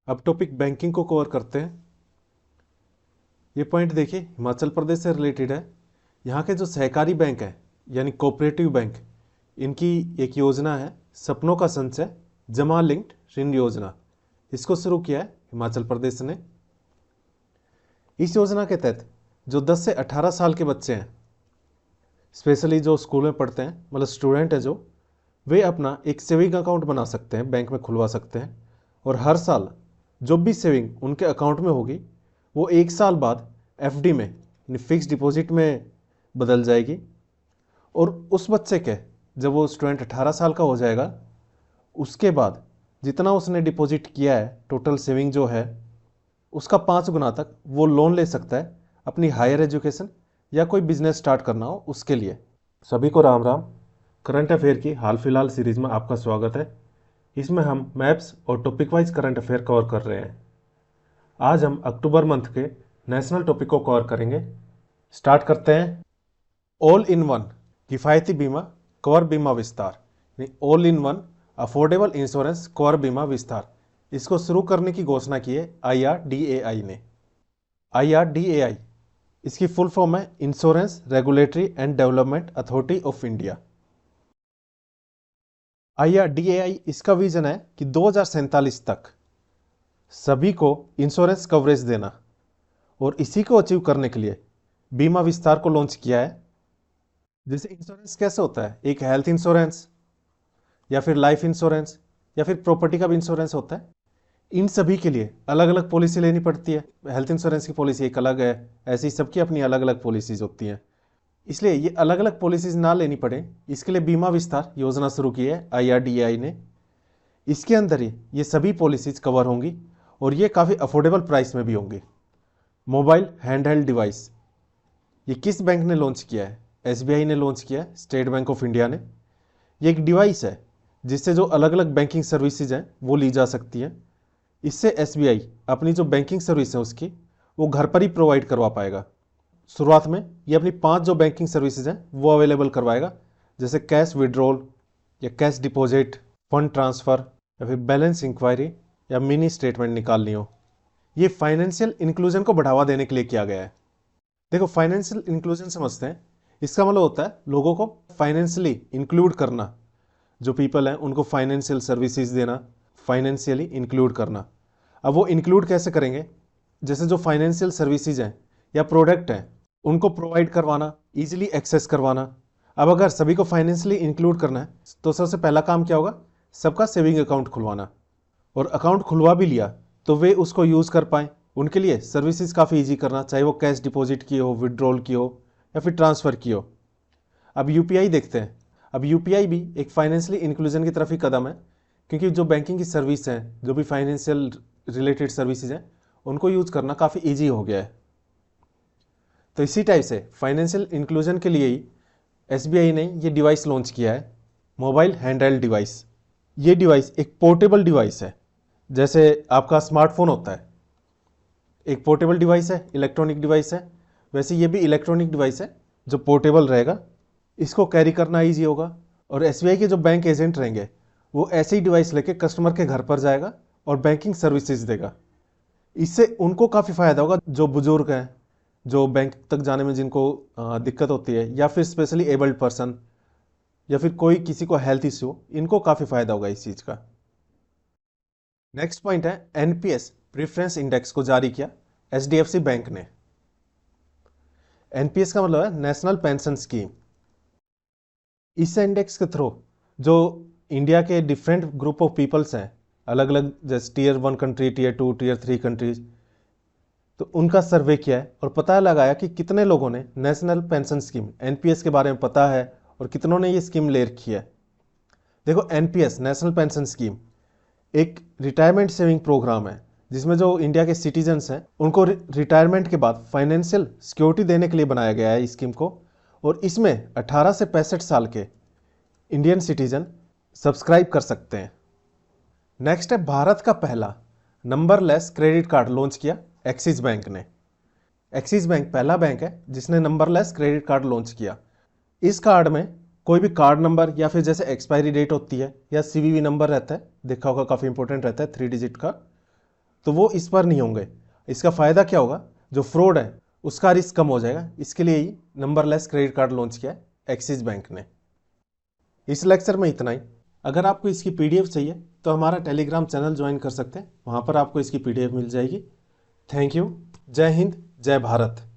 अब topic banking को cover करते हैं। ये पॉइंट देखिए, हिमाचल प्रदेश से रिलेटेड है। यहाँ के जो सहकारी बैंक है यानी कोऑपरेटिव बैंक, इनकी एक योजना है सपनों का संचय जमा लिंक्ड ऋण योजना। इसको शुरू किया है हिमाचल प्रदेश ने। इस योजना के तहत जो 10 से 18 साल के बच्चे हैं, स्पेशली जो स्कूल में पढ़ते हैं, मतलब स्टूडेंट है जो, वे अपना एक सेविंग अकाउंट बना सकते हैं, बैंक में खुलवा सकते हैं। और हर साल जो भी सेविंग उनके अकाउंट में होगी वो 1 साल बाद एफडी में यानी फिक्स डिपॉजिट में बदल जाएगी। और उस बच्चे के जब वो स्टूडेंट 18 साल का हो जाएगा, उसके बाद जितना उसने डिपॉजिट किया है, टोटल सेविंग जो है, उसका 5 गुना तक वो लोन ले सकता है अपनी हायर एजुकेशन या कोई बिजनेस स्टार्ट करना हो उसके लिए। सभी को राम राम। करंट अफेयर की हाल फिलहाल सीरीज में आपका स्वागत है। इसमें हम मैप्स और topic wise current affair cover कर रहे हैं। आज हम अक्टूबर मंथ के नेशनल टॉपिक को कवर करेंगे। स्टार्ट करते हैं। ऑल इन वन किफ़ायती बीमा कवर बीमा विस्तार, all in one affordable insurance cover बीमा विस्तार, इसको शुरू करने की घोषणा की है IRDAI ने। IRDAI इसकी फुल फॉर्म है insurance regulatory and development authority of India. IRDAI इसका विजन है कि 2047 तक सभी को इंश्योरेंस कवरेज देना, और इसी को अचीव करने के लिए बीमा विस्तार को लॉन्च किया है। जैसे इंश्योरेंस कैसे होता है, एक हेल्थ इंश्योरेंस या फिर लाइफ इंश्योरेंस या फिर प्रॉपर्टी का भी इंश्योरेंस होता है। इन सभी के लिए अलग अलग पॉलिसी लेनी पड़ती है। हेल्थ इंश्योरेंस की पॉलिसी एक अलग है, ऐसे ही सबकी अपनी अलग अलग पॉलिसीज होती हैं। इसलिए ये अलग अलग पॉलिसीज ना लेनी पड़े, इसके लिए बीमा विस्तार योजना शुरू की है IRDAI ने। इसके अंदर ही ये सभी पॉलिसीज कवर होंगी और ये काफ़ी अफोर्डेबल प्राइस में भी होंगी। मोबाइल हैंडहेल्ड डिवाइस, ये किस बैंक ने लॉन्च किया है? SBI ने लॉन्च किया है, स्टेट बैंक ऑफ इंडिया ने। ये एक डिवाइस है जिससे जो अलग अलग बैंकिंग सर्विसेज हैं वो ली जा सकती हैं। इससे SBI अपनी जो बैंकिंग सर्विस है उसकी वो घर पर ही प्रोवाइड करवा पाएगा। शुरुआत में ये अपनी 5 जो बैंकिंग सर्विसेज हैं वो अवेलेबल करवाएगा, जैसे कैश विड्रॉल या कैश डिपॉजिट, फंड ट्रांसफ़र या फिर बैलेंस इंक्वायरी या मिनी स्टेटमेंट निकालनी हो। ये फाइनेंशियल इंक्लूजन को बढ़ावा देने के लिए किया गया है। देखो, फाइनेंशियल इंक्लूजन समझते हैं, इसका मतलब होता है लोगों को फाइनेंशियली इंक्लूड करना। जो पीपल हैं उनको फाइनेंशियल सर्विसेज देना, फाइनेंशियली इंक्लूड करना। अब वो इंक्लूड कैसे करेंगे? जैसे जो फाइनेंशियल सर्विसेज हैं या प्रोडक्ट हैं उनको प्रोवाइड करवाना, इजीली एक्सेस करवाना। अब अगर सभी को फाइनेंशियली इंक्लूड करना है तो सबसे पहला काम क्या होगा? सबका सेविंग अकाउंट खुलवाना। और अकाउंट खुलवा भी लिया तो वे उसको यूज़ कर पाएँ, उनके लिए सर्विसेज काफ़ी ईजी करना, चाहे वो कैश डिपॉजिट की हो, विड्रॉल की हो या फिर ट्रांसफ़र की हो। अब UPI देखते हैं। अब UPI भी एक फाइनेंशियली इंक्लूजन की तरफ ही कदम है, क्योंकि जो बैंकिंग की सर्विस हैं, जो भी फाइनेंशियल रिलेटेड सर्विसेज हैं, उनको यूज़ करना काफ़ी ईजी हो गया है। तो इसी टाइप से फाइनेंशियल इंक्लूजन के लिए ही SBI ने ये डिवाइस लॉन्च किया है, मोबाइल हैंडहेल्ड डिवाइस। ये डिवाइस एक पोर्टेबल डिवाइस है, जैसे आपका स्मार्टफोन होता है, एक पोर्टेबल डिवाइस है, इलेक्ट्रॉनिक डिवाइस है, वैसे ये भी इलेक्ट्रॉनिक डिवाइस है जो पोर्टेबल रहेगा। इसको कैरी करना ईजी होगा। और SBI के जो बैंक एजेंट रहेंगे वो ऐसे ही डिवाइस लेके कस्टमर के घर पर जाएगा और बैंकिंग सर्विसेज देगा। इससे उनको काफ़ी फ़ायदा होगा, जो बुजुर्ग हैं, जो बैंक तक जाने में जिनको दिक्कत होती है, या फिर स्पेशली एबल्ड पर्सन, या फिर कोई किसी को हेल्थ इश्यू, इनको काफ़ी फ़ायदा होगा इस चीज़ का। नेक्स्ट पॉइंट है NPS प्रेफरेंस इंडेक्स को जारी किया HDFC बैंक ने। NPS का मतलब है नेशनल पेंशन स्कीम। इस इंडेक्स के थ्रू जो इंडिया के डिफरेंट ग्रुप ऑफ पीपल्स हैं, अलग अलग, जैसे Tier 1 country, Tier 2, Tier 3 countries, तो उनका सर्वे किया है और पता लगाया कि कितने लोगों ने नेशनल पेंशन स्कीम NPS के बारे में पता है और कितनों ने ये स्कीम ले रखी है। देखो, NPS नेशनल पेंशन स्कीम एक रिटायरमेंट सेविंग प्रोग्राम है, जिसमें जो इंडिया के सिटीजन्स हैं उनको रिटायरमेंट के बाद फाइनेंशियल सिक्योरिटी देने के लिए बनाया गया है इस स्कीम को। और इसमें 18 से 65 साल के इंडियन सिटीजन सब्सक्राइब कर सकते हैं। नेक्स्ट है भारत का पहला नंबरलेस क्रेडिट कार्ड लॉन्च किया एक्सिस बैंक ने। एक्सिस बैंक पहला बैंक है जिसने नंबरलेस क्रेडिट कार्ड लॉन्च किया। इस कार्ड में कोई भी कार्ड नंबर या फिर जैसे एक्सपायरी डेट होती है या CVV नंबर रहता है, देखा होगा, काफ़ी इंपॉर्टेंट रहता है, 3 डिजिट का, तो वो इस पर नहीं होंगे। इसका फ़ायदा क्या होगा, जो फ्रॉड है उसका रिस्क कम हो जाएगा। इसके लिए ही नंबरलेस क्रेडिट कार्ड लॉन्च किया है एक्सिस बैंक ने। इस लेक्चर में इतना ही। अगर आपको इसकी पीडीएफ चाहिए तो हमारा टेलीग्राम चैनल ज्वाइन कर सकते हैं, वहाँ पर आपको इसकी पीडीएफ मिल जाएगी। Thank you. जय हिंद, जय भारत।